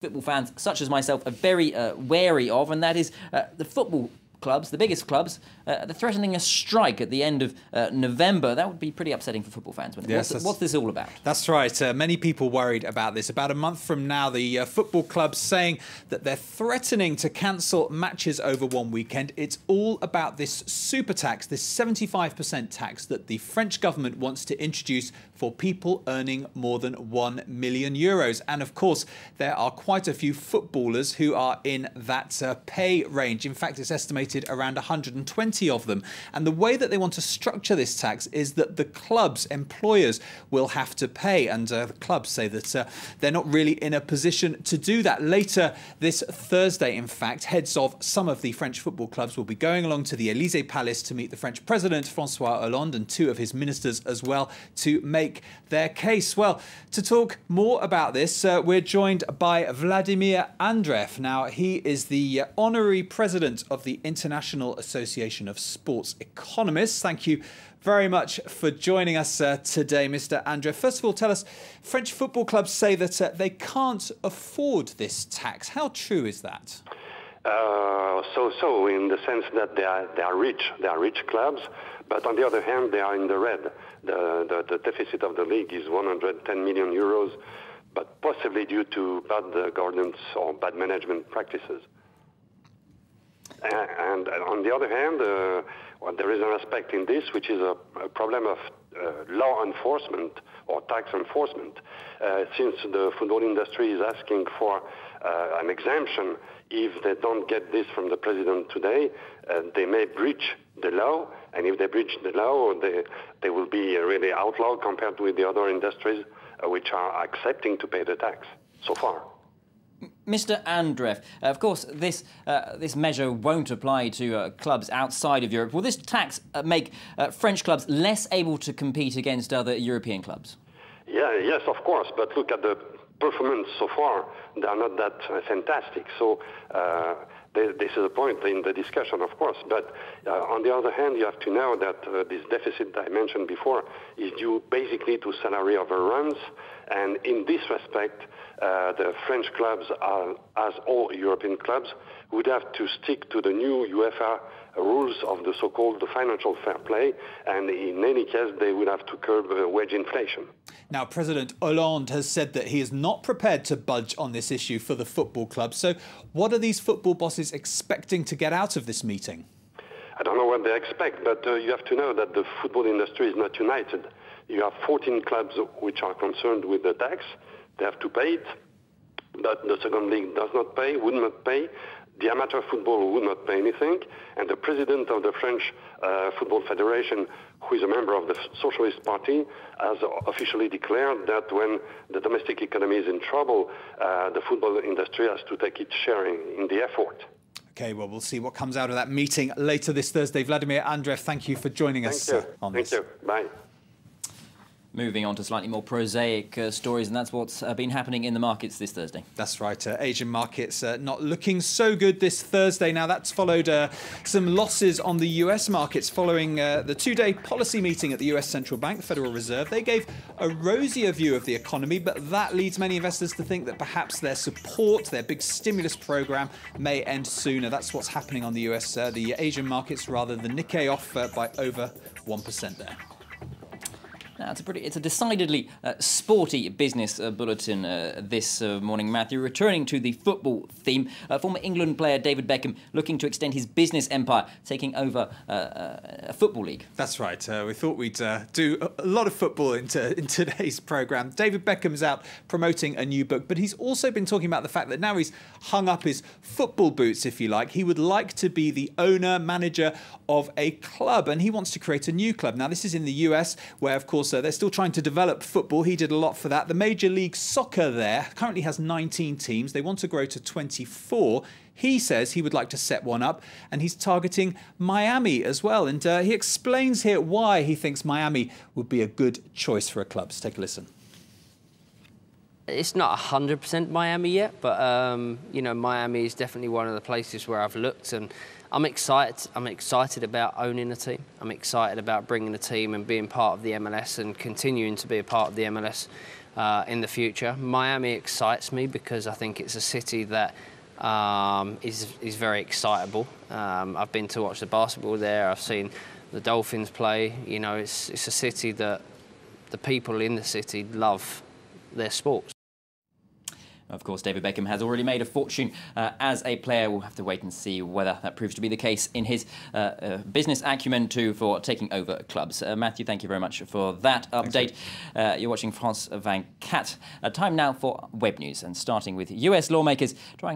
football fans such as myself are very wary of, and that is the football clubs, the biggest clubs, they're threatening a strike at the end of November. That would be pretty upsetting for football fans. Yes, what's this all about? That's right. Many people worried about this. About a month from now, the football clubs saying that they're threatening to cancel matches over one weekend. It's all about this super tax, this 75% tax that the French government wants to introduce for people earning more than €1 million. And of course, there are quite a few footballers who are in that pay range. In fact, it's estimated around 120 of them. And the way that they want to structure this tax is that the clubs, employers, will have to pay. And the clubs say that they're not really in a position to do that. Later this Thursday, in fact, heads of some of the French football clubs will be going along to the Elysee Palace to meet the French President, François Hollande, and two of his ministers as well to make their case. Well, to talk more about this, we're joined by Wladimir Andreff. Now, he is the Honorary President of the International Association of Sports Economists. Thank you very much for joining us today, Mr. Andreff. First of all, tell us, French football clubs say that they can't afford this tax. How true is that? So in the sense that they are rich clubs, but on the other hand, they are in the red. The deficit of the league is 110 million euros, but possibly due to bad governance or bad management practices. And on the other hand, there is an aspect in this which is a problem of law enforcement or tax enforcement. Since the football industry is asking for an exemption, if they don't get this from the president today, they may breach the law, and if they breach the law, they will be really outlawed compared with the other industries which are accepting to pay the tax so far. Mr. Andreff, of course, this measure won't apply to clubs outside of Europe. Will this tax make French clubs less able to compete against other European clubs? Yes, of course. But look at the performance so far. They are not that fantastic. So this is a point in the discussion, of course. But on the other hand, you have to know that this deficit I mentioned before is due basically to salary overruns. And in this respect, the French clubs, as all European clubs, would have to stick to the new UEFA rules of the so-called financial fair play, and in any case, they would have to curb wage inflation. Now, President Hollande has said that he is not prepared to budge on this issue for the football clubs. So what are these football bosses expecting to get out of this meeting? I don't know what they expect, but you have to know that the football industry is not united. You have 14 clubs which are concerned with the tax. They have to pay it, but the second league does not pay, would not pay. The amateur football would not pay anything, and the president of the French Football Federation, who is a member of the Socialist Party, has officially declared that when the domestic economy is in trouble, the football industry has to take its share in the effort. OK, well, we'll see what comes out of that meeting later this Thursday. Wladimir Andreff, thank you for joining us on this. Thank you. Bye. Moving on to slightly more prosaic stories, and that's what's been happening in the markets this Thursday. That's right. Asian markets not looking so good this Thursday. Now, that's followed some losses on the US markets following the two-day policy meeting at the US Central Bank, the Federal Reserve. They gave a rosier view of the economy, but that leads many investors to think that perhaps their support, their big stimulus program, may end sooner. That's what's happening on the US, the Asian markets, rather. The Nikkei off by over 1% there. Now, it's a decidedly sporty business bulletin this morning, Matthew. Returning to the football theme, former England player David Beckham looking to extend his business empire, taking over a football league. That's right. We thought we'd do a lot of football in today's programme. David Beckham's out promoting a new book, but he's also been talking about the fact that now he's hung up his football boots, if you like. He would like to be the owner, manager of a club, and he wants to create a new club. Now, this is in the US, where, of course, they're still trying to develop football. He did a lot for that. The Major League Soccer there currently has 19 teams. They want to grow to 24. He says he would like to set one up, and he's targeting Miami as well. And he explains here why he thinks Miami would be a good choice for a club. Let's take a listen. It's not 100% Miami yet, but you know, Miami is definitely one of the places where I've looked, and I'm excited. I'm excited about owning a team. I'm excited about bringing a team and being part of the MLS and continuing to be a part of the MLS. in the future. Miami excites me because I think it's a city that is very excitable. I've been to watch the basketball there. I've seen the Dolphins play. You know, it's a city that the people in the city love their sports. Of course, David Beckham has already made a fortune as a player. We'll have to wait and see whether that proves to be the case in his business acumen too for taking over clubs. Matthew, thank you very much for that update. You're watching France 24. Time now for web news, and starting with US lawmakers trying